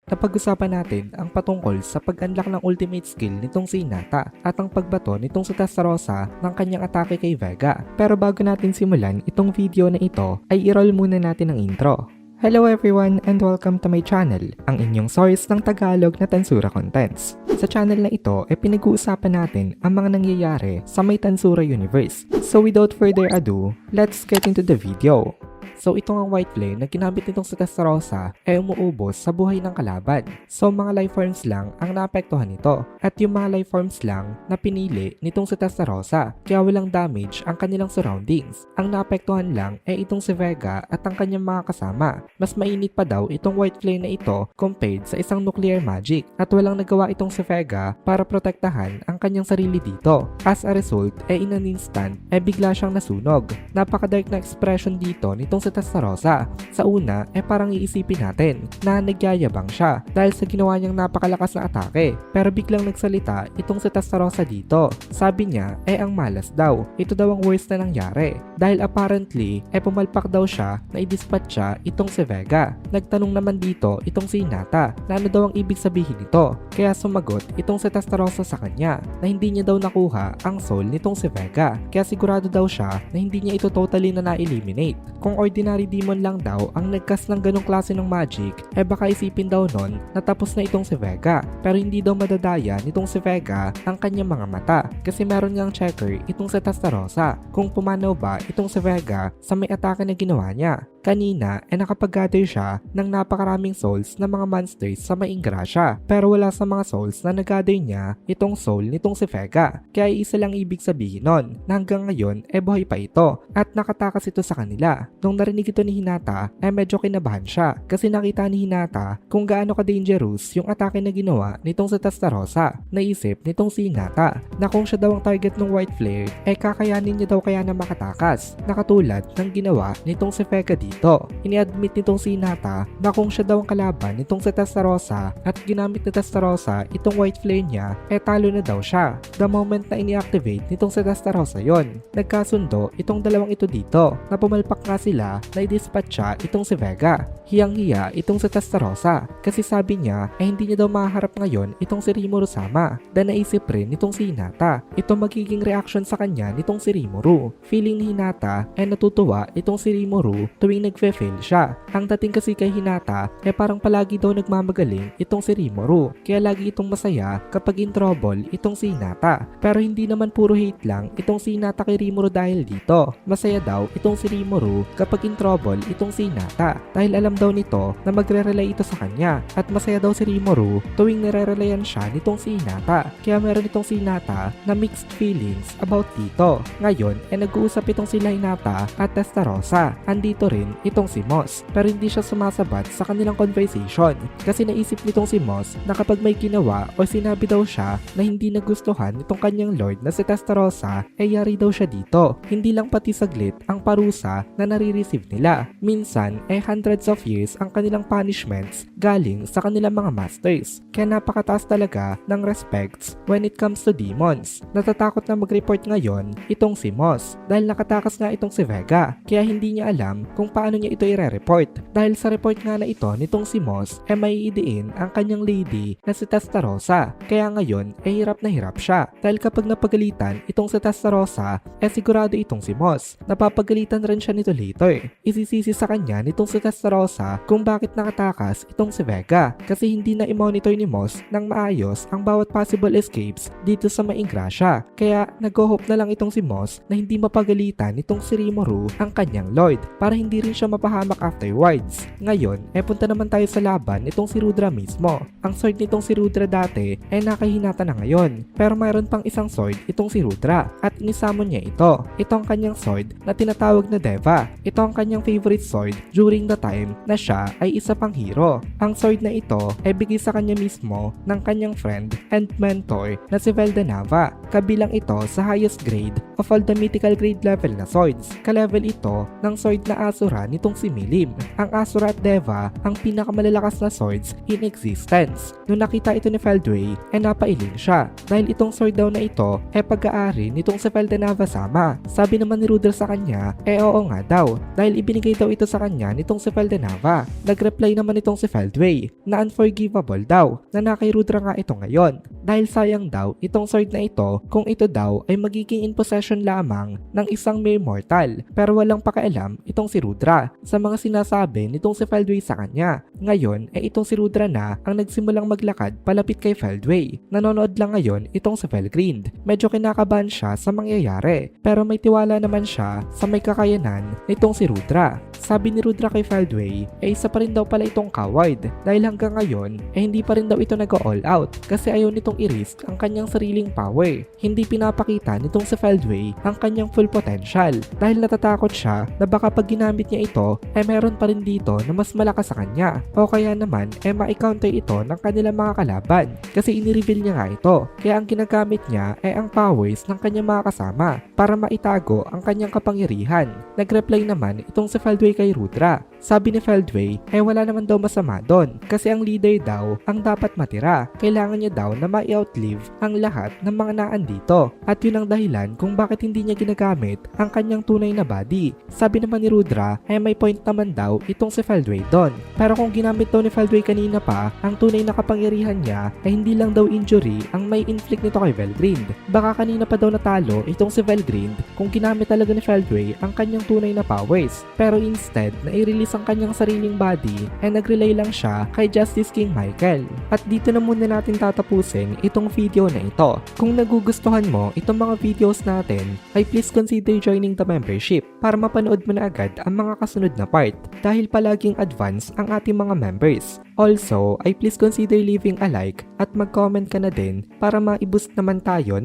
Napag-usapan natin ang patungkol sa pag-unlock ng ultimate skill nitong si Hinata at ang pagbato nitong si Testarossa ng kanyang atake kay Vega. Pero bago natin simulan itong video na ito ay i-roll muna natin ang intro. Hello everyone and welcome to my channel, ang inyong source ng Tagalog na Tansura Contents. Sa channel na ito ay pinag-uusapan natin ang mga nangyayari sa may Tansura universe. So without further ado, let's get into the video. So itong ang white flame na ginamit nitong sa Testarossa ay umuubos sa buhay ng kalaban. So mga life forms lang ang naapektuhan nito at yung mga life forms lang na pinili nitong sa Testarossa kaya walang damage ang kanilang surroundings. Ang naapektuhan lang ay itong si Vega at ang kanyang mga kasama. Mas mainit pa daw itong white flame na ito compared sa isang nuclear magic at walang nagawa itong si Vega para protektahan ang kanyang sarili dito. As a result ay in an instant ay bigla siyang nasunog. Napaka-dark na expression dito nitong si Testarossa. Sa una ay parang iisipin natin na nagyayabang siya dahil sa ginawa niyang napakalakas na atake. Pero biglang nagsalita itong si Testarossa dito. Sabi niya ay ang malas daw. Ito daw ang worst na nangyari. Dahil apparently ay pumalpak daw siya na i-dispatch siya itong si Vega. Nagtanong naman dito itong si Hinata na ano daw ang ibig sabihin nito. Kaya sumagot itong si Testarossa sa kanya na hindi niya daw nakuha ang soul nitong si Vega. Kaya sigurado daw siya na hindi niya ito totally na na-eliminate. Kung ordinary demon lang daw ang nagcast ng ganong klase ng magic, eh baka isipin daw nun na tapos na itong si Vega. Pero hindi daw madadaya nitong si Vega ang kanyang mga mata kasi meron ngang checker itong si Testarossa kung pumanaw ba itong si Vega sa may atake na ginawa niya. Kanina ay nakapag-gather siya ng napakaraming souls ng mga monsters sa may Ingrasya pero wala sa mga souls na nag-gather niya itong soul nitong si Vega. Kaya isa lang ibig sabihin nun na hanggang ngayon ay buhay pa ito at nakatakas ito sa kanila. Nung narinig ito ni Hinata ay medyo kinabahan siya kasi nakita ni Hinata kung gaano ka-dangerous yung atake na ginawa nitong si Testarossa. Naisip nitong si Hinata na kung siya daw ang target ng white flare ay kakayanin niya daw kaya na makatakas na katulad ng ginawa nitong si Vega dito. Ini-admit nitong si Hinata na kung siya daw ang kalaban nitong si Testarossa at ginamit ni Testarossa itong white flare niya ay talo na daw siya. The moment na ini-activate nitong si Testarossa yon, nagkasundo itong dalawang ito dito na pumalpak nga sila na i-dispatch siya itong si Vega. Hiyang-hiya itong si Testarossa kasi sabi niya ay hindi niya daw maharap ngayon itong si Rimuru-sama. Dan naisip rin nitong si Hinata ito magiging reaction sa kanya nitong si Rimuru. Feeling ni Hinata ay natutuwa itong si Rimuru tuwing nagfe-fail siya. Ang dating kasi kay Hinata ay parang palagi daw nagmamagaling itong si Rimuru kaya lagi itong masaya kapag in trouble itong si Hinata. Pero hindi naman puro hate lang itong si Hinata kay Rimuru dahil dito. Masaya daw itong si Rimuru kapag in trouble itong si Hinata dahil alam daw nito na magre-relay ito sa kanya at masaya daw si Rimuru tuwing nire-relayan siya nitong si Hinata. Kaya meron itong si Hinata na mixed feelings about dito. Ngayon ay nag-uusap itong sila Hinata at Testarossa. Andito rin itong si Moss pero hindi siya sumasabat sa kanilang conversation kasi naisip nitong si Moss na kapag may ginawa o sinabi daw siya na hindi nagustuhan nitong kanyang lord na si Testarossa ay yari daw siya dito. Hindi lang pati saglit ang parusa na nare-receive nila. Minsan ay hundreds of years ang kanilang punishments galing sa kanilang mga masters. Kaya napakataas talaga ng respects when it comes to demons. Natatakot na mag-report ngayon itong si Moss dahil nakatakas nga itong si Vega kaya hindi niya alam kung paano niya ito i-report. Dahil sa report nga na ito nitong si Moss ay may idiin ang kanyang lady na si Testarossa. Kaya ngayon ay hirap na hirap siya dahil kapag napagalitan itong si Testarossa ay sigurado itong si Moss. Napapagalitan rin siya nito later. Isisisi sa kanya nitong si Testarossa kung bakit nakatakas itong si Vega kasi hindi na i-monitor ni Moss ng maayos ang bawat possible escapes dito sa may Ingrasya. Kaya nag-hope na lang itong si Moss na hindi mapagalitan nitong si Rimuru ang kanyang lord para hindi rin siya mapahamak afterwards. Ngayon ay punta naman tayo sa laban nitong si Rudra mismo. Ang sword nitong si Rudra dati ay nakahinata na ngayon pero mayroon pang isang sword itong si Rudra at inisamon niya ito. Ito ang kanyang sword na tinatawag na Deva. Ito ang kanyang favorite sword during the time na siya ay isa pang hero. Ang sword na ito ay bigay sa kanya mismo ng kanyang friend and mentor na si Veldanava. Kabilang ito sa highest grade of all the mythical grade level na swords. Ka-level ito ng sword na Asura Asura nitong si Milim. Ang Asura at Deva ang pinakamalalakas na swords in existence. Nung nakita ito ni Feldway, napailing siya dahil itong sword daw na ito pag-aari nitong si Feldenava Sama. Sabi naman ni Rudra sa kanya, oo nga daw dahil ibinigay daw ito sa kanya nitong si Feldenava. Nag-reply naman itong si Feldway na unforgivable daw na kay Rudra nga ito ngayon dahil sayang daw itong sword na ito kung ito daw ay magiging in possession lamang ng isang mere mortal, pero walang pakialam itong si Rudra sa mga sinasabi nitong si Feldway sa kanya. Ngayon itong si Rudra na ang nagsimulang maglakad palapit kay Feldway. Nanonood lang ngayon itong si Felgrind. Medyo kinakabahan siya sa mangyayari pero may tiwala naman siya sa may kakayanan nitong si Rudra. Sabi ni Rudra kay Feldway isa pa rin daw pala itong coward dahil hanggang ngayon hindi pa rin daw ito nag-all out kasi ayaw nitong i-risk ang kanyang sariling power. Hindi pinapakita nitong si Feldway ang kanyang full potential dahil natatakot siya na baka pag ginamit niya ito meron pa rin dito na mas malakas sa kanya o kaya naman ma-counter ito ng kanilang mga kalaban kasi ini-reveal niya nga ito kaya ang ginagamit niya ang powers ng kanyang mga kasama para maitago ang kanyang kapangyarihan. Nag-reply naman itong si Feldway kay Rudra. Sabi ni Feldway wala naman daw masama doon kasi ang leader daw ang dapat matira. Kailangan niya daw na ma-outlive ang lahat ng mga naandito at yun ang dahilan kung bakit hindi niya ginagamit ang kanyang tunay na body. Sabi naman ni Rudra may point naman daw itong si Feldway doon. Pero kung ginamit daw ni Feldway kanina pa ang tunay na kapangyarihan niya hindi lang daw injury ang may inflict nito kay Felgrind. Baka kanina pa daw natalo itong si Felgrind kung ginamit talaga ni Feldway ang kanyang tunay na powers. Pero instead na i-release ang kanyang sariling body nag-relay lang siya kay Justice King Michael. At dito na muna natin tatapusin itong video na ito. Kung nagugustuhan mo itong mga videos natin please consider joining the membership para mapanood mo na agad ang mga kasunod na part dahil palaging advance ang ating mga members. Also please consider leaving a like at mag-comment ka na din para ma-boost naman tayo